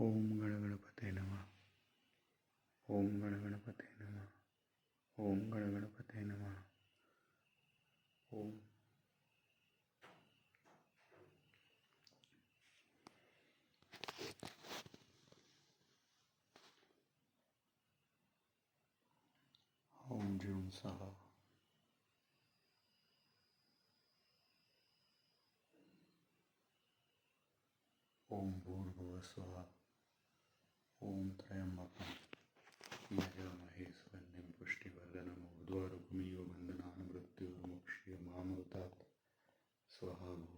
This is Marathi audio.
ओम गणगणपते नमः. ओम गणगणपते नमः. ओम गणगणपते नमः. ओम ओम जीवन सहा. ओम भूर्भुवः स्वः. ओम त्र्यंबकं यजामहे सुगन्धिं पुष्टिवर्धनम् उर्वारुकमिव बन्धनान् मृत्योर्मुक्षीयमामृतात्. स्वाहा